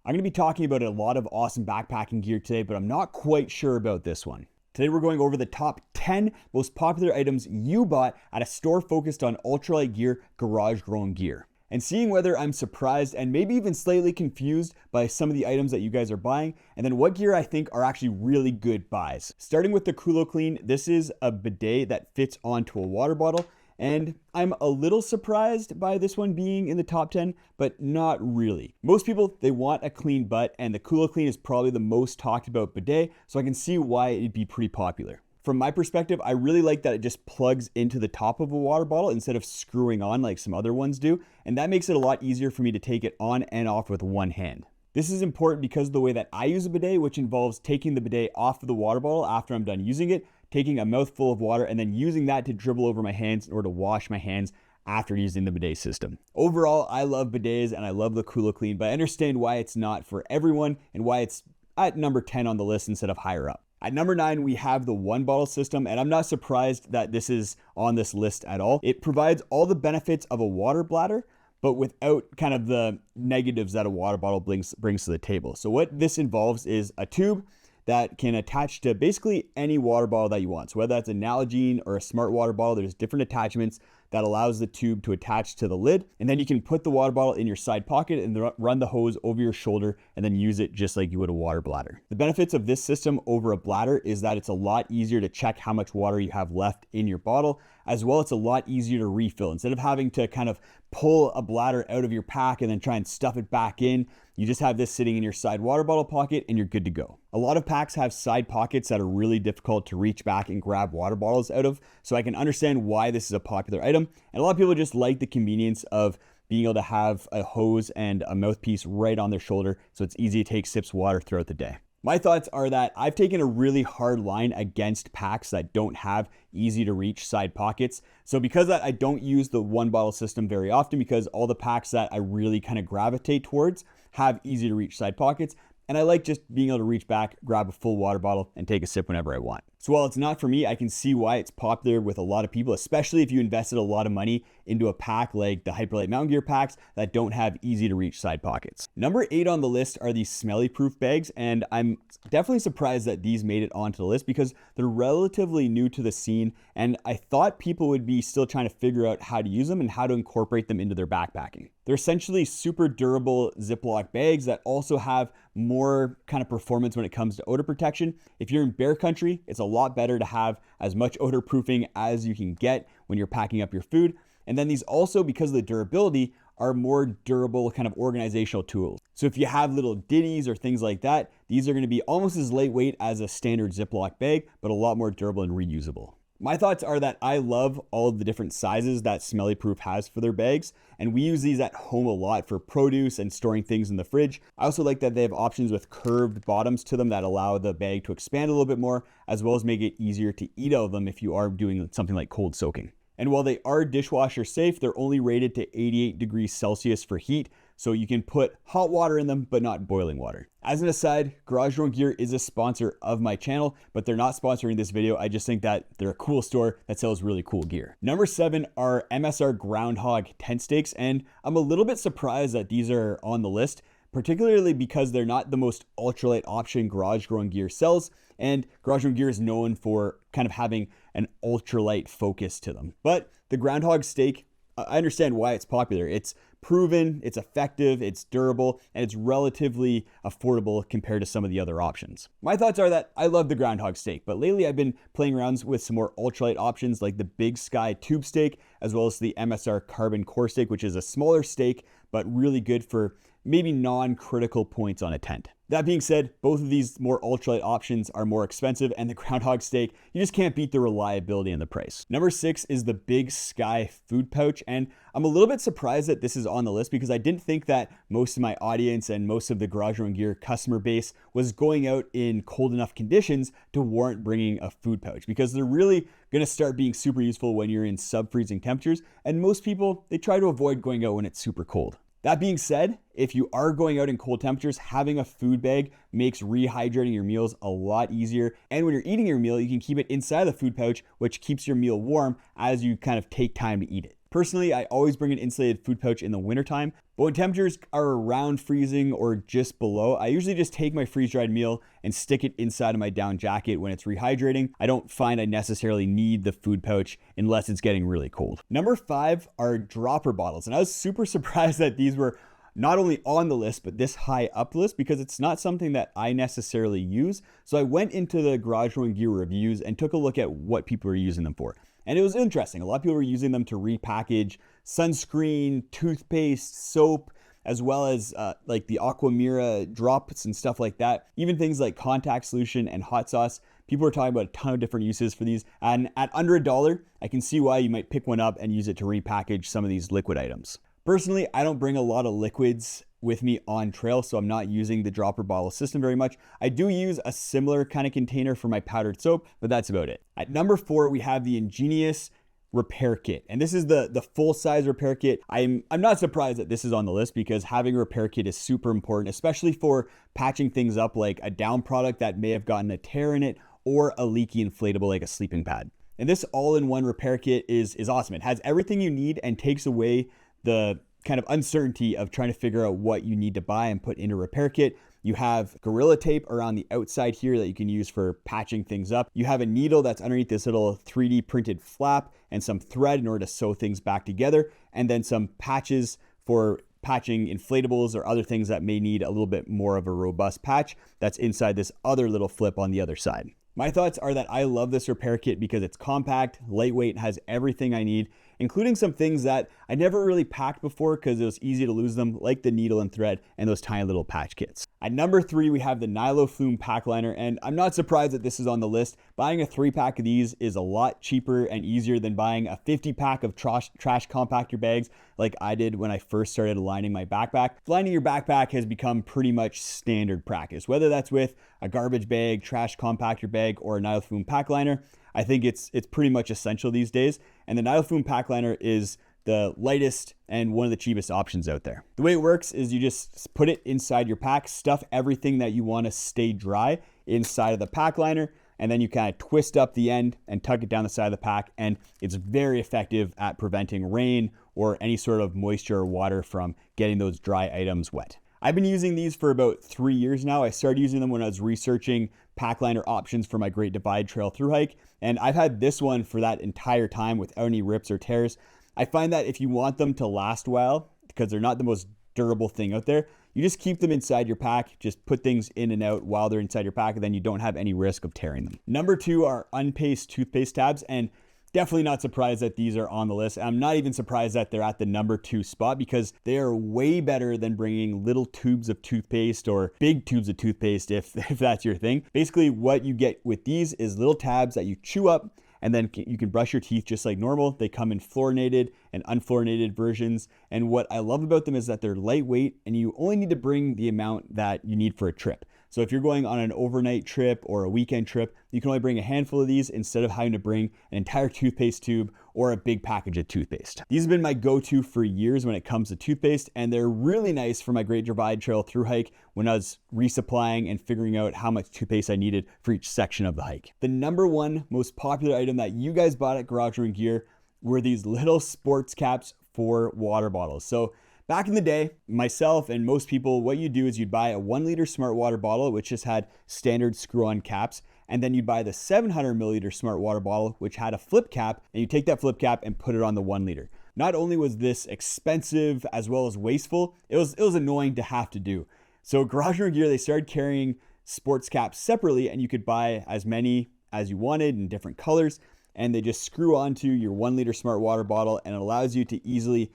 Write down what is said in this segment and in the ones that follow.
I'm going to be talking about a lot of awesome backpacking gear today, but I'm not quite sure about this one. Today we're going over the top 10 most popular items you bought at a store focused on ultralight gear, garage grown gear. And seeing whether I'm surprised and maybe even slightly confused by some of the items that you guys are buying, and then what gear I think are actually really good buys. Starting with the Kula Clean, this is a bidet that fits onto a water bottle. And I'm a little surprised by this one being in the top 10, but not really. Most people, they want a clean butt, and the Kula Clean is probably the most talked about bidet, so I can see why it'd be pretty popular. From my perspective, I really like that it just plugs into the top of a water bottle instead of screwing on like some other ones do, and that makes it a lot easier for me to take it on and off with one hand. This is important because of the way that I use a bidet, which involves taking the bidet off of the water bottle after I'm done using it, taking a mouthful of water, and then using that to dribble over my hands in order to wash my hands after using the bidet system. Overall, I love bidets and I love the Kula Clean, but I understand why it's not for everyone and why it's at number 10 on the list instead of higher up. At number 9, we have the one bottle system, and I'm not surprised that this is on this list at all. It provides all the benefits of a water bladder, but without kind of the negatives that a water bottle brings to the table. So what this involves is a tube that can attach to basically any water bottle that you want. So whether that's a Nalgene or a smart water bottle, there's different attachments that allows the tube to attach to the lid. And then you can put the water bottle in your side pocket and run the hose over your shoulder and then use it just like you would a water bladder. The benefits of this system over a bladder is that it's a lot easier to check how much water you have left in your bottle. As well, it's a lot easier to refill. Instead of having to kind of pull a bladder out of your pack and then try and stuff it back in, you just have this sitting in your side water bottle pocket and you're good to go. A lot of packs have side pockets that are really difficult to reach back and grab water bottles out of, so I can understand why this is a popular item. And a lot of people just like the convenience of being able to have a hose and a mouthpiece right on their shoulder, so it's easy to take sips of water throughout the day. My thoughts are that I've taken a really hard line against packs that don't have easy to reach side pockets. So because of that, I don't use the one bottle system very often because all the packs that I really kind of gravitate towards have easy to reach side pockets. And I like just being able to reach back, grab a full water bottle, and take a sip whenever I want. So while it's not for me, I can see why it's popular with a lot of people, especially if you invested a lot of money into a pack like the Hyperlight Mountain Gear packs that don't have easy to reach side pockets. Number 8 on the list are these smelly proof bags, and I'm definitely surprised that these made it onto the list because they're relatively new to the scene, and I thought people would be still trying to figure out how to use them and how to incorporate them into their backpacking. They're essentially super durable Ziploc bags that also have more kind of performance when it comes to odor protection. If you're in bear country, it's a lot better to have as much odor proofing as you can get when you're packing up your food. And then these also, because of the durability, are more durable kind of organizational tools. So if you have little ditties or things like that, these are going to be almost as lightweight as a standard Ziploc bag, but a lot more durable and reusable. My thoughts are that I love all of the different sizes that Smelly Proof has for their bags, and we use these at home a lot for produce and storing things in the fridge. I also like that they have options with curved bottoms to them that allow the bag to expand a little bit more, as well as make it easier to eat out of them if you are doing something like cold soaking. And while they are dishwasher safe, they're only rated to 88 degrees Celsius for heat, so you can put hot water in them, but not boiling water. As an aside, Garage Grown Gear is a sponsor of my channel, but they're not sponsoring this video. I just think that they're a cool store that sells really cool gear. Number 7 are MSR Groundhog tent stakes, and I'm a little bit surprised that these are on the list, particularly because they're not the most ultralight option Garage Grown Gear sells, and Garage Grown Gear is known for kind of having an ultralight focus to them. But the Groundhog stake, I understand why it's popular. It's proven, it's effective, it's durable, and it's relatively affordable compared to some of the other options. My thoughts are that I love the Groundhog stake, but lately I've been playing around with some more ultralight options like the Big Sky tube stake, as well as the MSR Carbon Core stake, which is a smaller stake, but really good for maybe non-critical points on a tent. That being said, both of these more ultralight options are more expensive, and the Groundhog stake, you just can't beat the reliability and the price. Number 6 is the Big Sky food pouch, and I'm a little bit surprised that this is on the list because I didn't think that most of my audience and most of the Garage Grown Gear customer base was going out in cold enough conditions to warrant bringing a food pouch, because they're really going to start being super useful when you're in sub-freezing temperatures, and most people, they try to avoid going out when it's super cold. That being said, if you are going out in cold temperatures, having a food bag makes rehydrating your meals a lot easier. And when you're eating your meal, you can keep it inside the food pouch, which keeps your meal warm as you kind of take time to eat it. Personally, I always bring an insulated food pouch in the wintertime, But when temperatures are around freezing or just below, I usually just take my freeze-dried meal and stick it inside of my down jacket when it's rehydrating. I don't find I necessarily need the food pouch unless it's getting really cold. Number 5 are dropper bottles. And I was super surprised that these were not only on the list, but this high up the list because it's not something that I necessarily use. So I went into the Garage Growing Gear reviews and took a look at what people are using them for. And it was interesting. A lot of people were using them to repackage sunscreen, toothpaste, soap, as well as like the Aquamira drops and stuff like that. Even things like contact solution and hot sauce. People are talking about a ton of different uses for these. And at under $1, I can see why you might pick one up and use it to repackage some of these liquid items. Personally, I don't bring a lot of liquids with me on trail, so I'm not using the dropper bottle system very much. I do use a similar kind of container for my powdered soap, but that's about it. At number 4, we have the Ingenious Repair Kit. And this is the full-size repair kit. I'm not surprised that this is on the list because having a repair kit is super important, especially for patching things up like a down product that may have gotten a tear in it or a leaky inflatable like a sleeping pad. And this all-in-one repair kit is awesome. It has everything you need and takes away the kind of uncertainty of trying to figure out what you need to buy and put in a repair kit. You have Gorilla Tape around the outside here that you can use for patching things up. You have a needle that's underneath this little 3D printed flap and some thread in order to sew things back together. And then some patches for patching inflatables or other things that may need a little bit more of a robust patch that's inside this other little flip on the other side. My thoughts are that I love this repair kit because it's compact, lightweight, has everything I need, including some things that I never really packed before because it was easy to lose them, like the needle and thread and those tiny little patch kits. At number 3, we have the Nyloflume Pack Liner, and I'm not surprised that this is on the list. Buying a 3-pack of these is a lot cheaper and easier than buying a 50-pack of trash compactor bags like I did when I first started lining my backpack. Lining your backpack has become pretty much standard practice, whether that's with a garbage bag, trash compactor bag, or a Nyloflume Pack Liner. I think it's pretty much essential these days. And the Nyloflume Pack Liner is the lightest and one of the cheapest options out there. The way it works is you just put it inside your pack, stuff everything that you want to stay dry inside of the pack liner, and then you kind of twist up the end and tuck it down the side of the pack, and it's very effective at preventing rain or any sort of moisture or water from getting those dry items wet. I've been using these for about 3 years now. I started using them when I was researching pack liner options for my Great Divide Trail through hike, and I've had this one for that entire time without any rips or tears. I find that if you want them to last well, because they're not the most durable thing out there, you just keep them inside your pack, just put things in and out while they're inside your pack, and then you don't have any risk of tearing them. Number 2 are unpaced toothpaste tabs, and definitely not surprised that these are on the list. I'm not even surprised that they're at the number 2 spot because they are way better than bringing little tubes of toothpaste or big tubes of toothpaste if that's your thing. Basically, what you get with these is little tabs that you chew up, and then you can brush your teeth just like normal. They come in fluorinated and unfluorinated versions. And what I love about them is that they're lightweight and you only need to bring the amount that you need for a trip. So if you're going on an overnight trip or a weekend trip, you can only bring a handful of these instead of having to bring an entire toothpaste tube or a big package of toothpaste. These have been my go-to for years when it comes to toothpaste, and they're really nice for my Great Divide Trail through hike when I was resupplying and figuring out how much toothpaste I needed for each section of the hike. The number 1 most popular item that you guys bought at Garage Growing Gear were these little sports caps for water bottles. So back in the day, myself and most people, what you do is you'd buy a 1-liter Smart Water bottle, which just had standard screw-on caps, and then you'd buy the 700 milliliter Smart Water bottle, which had a flip cap, and you take that flip cap and put it on the 1 liter. Not only was this expensive as well as wasteful, it was annoying to have to do. So Garage Growing Gear, they started carrying sports caps separately, and you could buy as many as you wanted in different colors, and they just screw onto your 1-liter Smart Water bottle, and it allows you to easily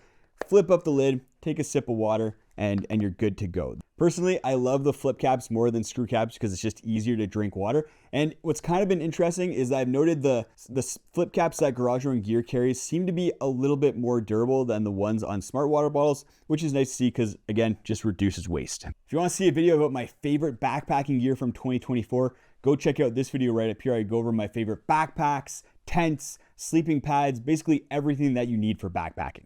flip up the lid, take a sip of water, and you're good to go. Personally, I love the flip caps more than screw caps because it's just easier to drink water. And what's kind of been interesting is that I've noted the flip caps that Garage Growing Gear carries seem to be a little bit more durable than the ones on Smart Water bottles, which is nice to see because, again, just reduces waste. If you want to see a video about my favorite backpacking gear from 2024, go check out this video right up here. I go over my favorite backpacks, tents, sleeping pads, basically everything that you need for backpacking.